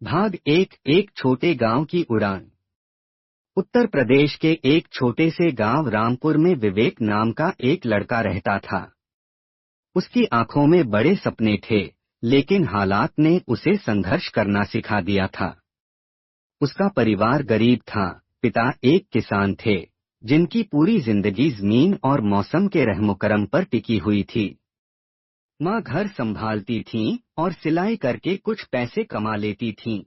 भाग एक छोटे गांव की उड़ान। उत्तर प्रदेश के एक छोटे से गांव रामपुर में विवेक नाम का एक लड़का रहता था। उसकी आंखों में बड़े सपने थे, लेकिन हालात ने उसे संघर्ष करना सिखा दिया था। उसका परिवार गरीब था। पिता एक किसान थे, जिनकी पूरी जिंदगी जमीन और मौसम के रहमो-करम पर टिकी हुई थी। माँ घर संभालती थीं और सिलाई करके कुछ पैसे कमा लेती थीं।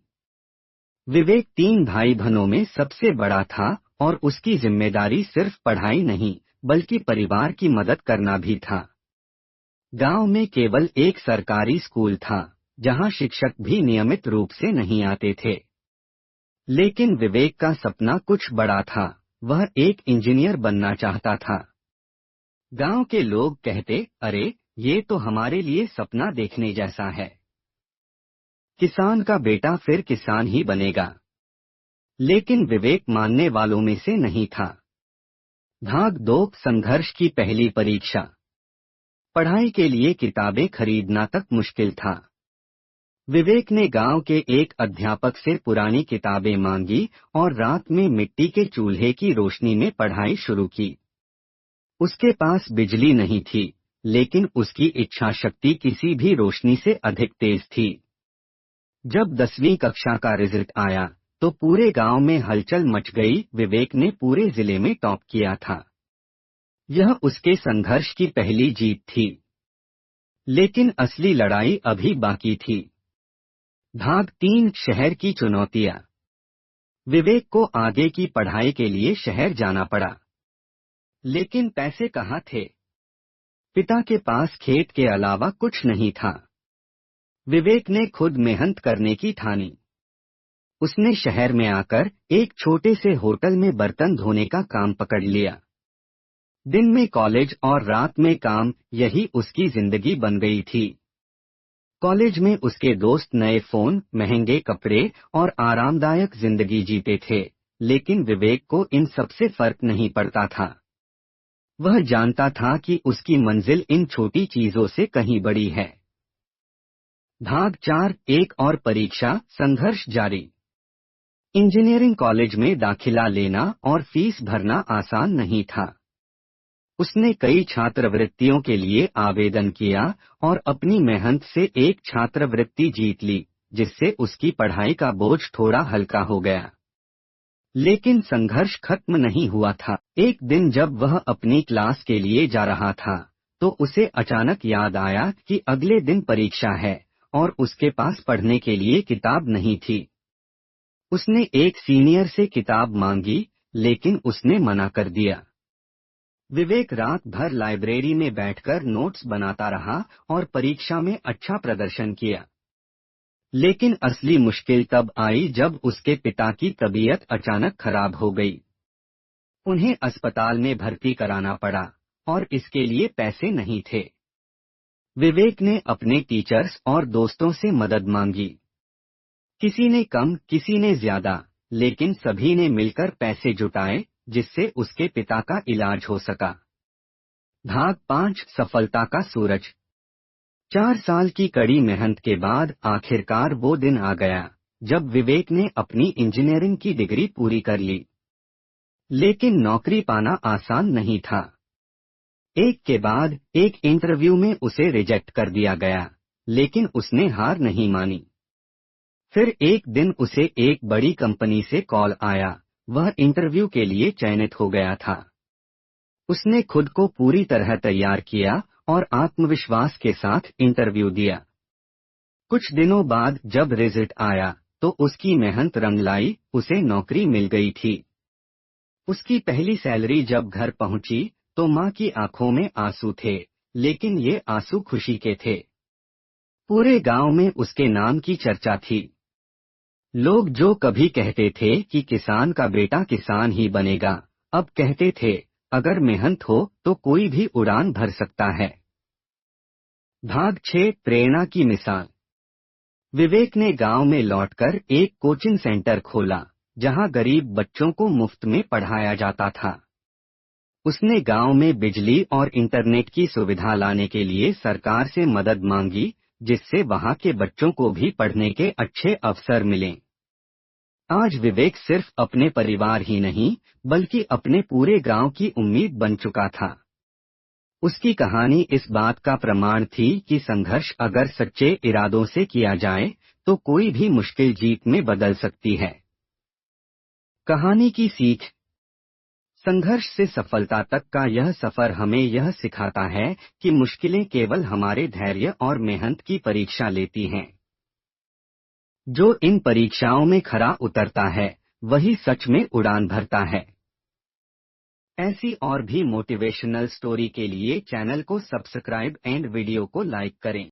विवेक 3 भाई बहनों में सबसे बड़ा था और उसकी जिम्मेदारी सिर्फ पढ़ाई नहीं, बल्कि परिवार की मदद करना भी था। गांव में केवल एक सरकारी स्कूल था, जहां शिक्षक भी नियमित रूप से नहीं आते थे। लेकिन विवेक का सपना कुछ बड़ा था। वह एक इंजीनियर बनना चाहता था। गांव के लोग कहते, अरे, ये तो हमारे लिए सपना देखने जैसा है। किसान का बेटा फिर किसान ही बनेगा। लेकिन विवेक मानने वालों में से नहीं था। भाग 2 संघर्ष की पहली परीक्षा। पढ़ाई के लिए किताबें खरीदना तक मुश्किल था। विवेक ने गांव के एक अध्यापक से पुरानी किताबें मांगी और रात में मिट्टी के चूल्हे की रोशनी में पढ़ाई शुरू की। उसके पास बिजली नहीं थी, लेकिन उसकी इच्छा शक्ति किसी भी रोशनी से अधिक तेज थी। जब 10वीं कक्षा का रिजल्ट आया, तो पूरे गांव में हलचल मच गई। विवेक ने पूरे जिले में टॉप किया था। यह उसके संघर्ष की पहली जीत थी। लेकिन असली लड़ाई अभी बाकी थी। भाग 3 शहर की चुनौतियां। विवेक को आगे की पढ़ाई के लिए शहर जाना पड़ा। लेकिन पैसे कहाँ थे? पिता के पास खेत के अलावा कुछ नहीं था। विवेक ने खुद मेहनत करने की ठानी। उसने शहर में आकर एक छोटे से होटल में बर्तन धोने का काम पकड़ लिया। दिन में कॉलेज और रात में काम, यही उसकी जिंदगी बन गई थी। कॉलेज में उसके दोस्त नए फोन, महंगे कपड़े और आरामदायक जिंदगी जीते थे, लेकिन विवेक को इन सबसे फर्क नहीं पड़ता था। वह जानता था कि उसकी मंजिल इन छोटी चीजों से कहीं बड़ी है। भाग 4 एक और परीक्षा, संघर्ष जारी। इंजीनियरिंग कॉलेज में दाखिला लेना और फीस भरना आसान नहीं था। उसने कई छात्रवृत्तियों के लिए आवेदन किया और अपनी मेहनत से एक छात्रवृत्ति जीत ली, जिससे उसकी पढ़ाई का बोझ थोड़ा हल्का हो गया। लेकिन संघर्ष खत्म नहीं हुआ था। एक दिन जब वह अपनी क्लास के लिए जा रहा था, तो उसे अचानक याद आया कि अगले दिन परीक्षा है और उसके पास पढ़ने के लिए किताब नहीं थी। उसने एक सीनियर से किताब मांगी, लेकिन उसने मना कर दिया। विवेक रात भर लाइब्रेरी में बैठकर नोट्स बनाता रहा और परीक्षा में अच्छा प्रदर्शन किया। लेकिन असली मुश्किल तब आई जब उसके पिता की तबीयत अचानक खराब हो गई। उन्हें अस्पताल में भर्ती कराना पड़ा और इसके लिए पैसे नहीं थे। विवेक ने अपने टीचर्स और दोस्तों से मदद मांगी। किसी ने कम, किसी ने ज्यादा, लेकिन सभी ने मिलकर पैसे जुटाए, जिससे उसके पिता का इलाज हो सका। भाग 5 सफलता का सूरज। 4 साल की कड़ी मेहनत के बाद आखिरकार वो दिन आ गया, जब विवेक ने अपनी इंजीनियरिंग की डिग्री पूरी कर ली। लेकिन नौकरी पाना आसान नहीं था। एक के बाद एक इंटरव्यू में उसे रिजेक्ट कर दिया गया, लेकिन उसने हार नहीं मानी। फिर एक दिन उसे एक बड़ी कंपनी से कॉल आया। वह इंटरव्यू के लिए चयनित हो गया था। उसने खुद को पूरी तरह तैयार किया और आत्मविश्वास के साथ इंटरव्यू दिया। कुछ दिनों बाद जब रिजल्ट आया, तो उसकी मेहनत रंग लाई। उसे नौकरी मिल गई थी। उसकी पहली सैलरी जब घर पहुंची, तो मां की आंखों में आंसू थे, लेकिन ये आंसू खुशी के थे। पूरे गांव में उसके नाम की चर्चा थी। लोग जो कभी कहते थे कि किसान का बेटा किसान ही बनेगा, अब कहते थे, अगर मेहनत हो तो कोई भी उड़ान भर सकता है। भाग 6 प्रेरणा की मिसाल। विवेक ने गांव में लौटकर एक कोचिंग सेंटर खोला, जहां गरीब बच्चों को मुफ्त में पढ़ाया जाता था। उसने गांव में बिजली और इंटरनेट की सुविधा लाने के लिए सरकार से मदद मांगी, जिससे वहां के बच्चों को भी पढ़ने के अच्छे अवसर मिलें। आज विवेक सिर्फ अपने परिवार ही नहीं, बल्कि अपने पूरे गांव की उम्मीद बन चुका था। उसकी कहानी इस बात का प्रमाण थी कि संघर्ष अगर सच्चे इरादों से किया जाए, तो कोई भी मुश्किल जीत में बदल सकती है। कहानी की सीख। संघर्ष से सफलता तक का यह सफर हमें यह सिखाता है कि मुश्किलें केवल हमारे धैर्य और मेहनत की परीक्षा लेती हैं। जो इन परीक्षाओं में खरा उतरता है, वही सच में उड़ान भरता है। ऐसी और भी मोटिवेशनल स्टोरी के लिए चैनल को सब्सक्राइब एंड वीडियो को लाइक करें।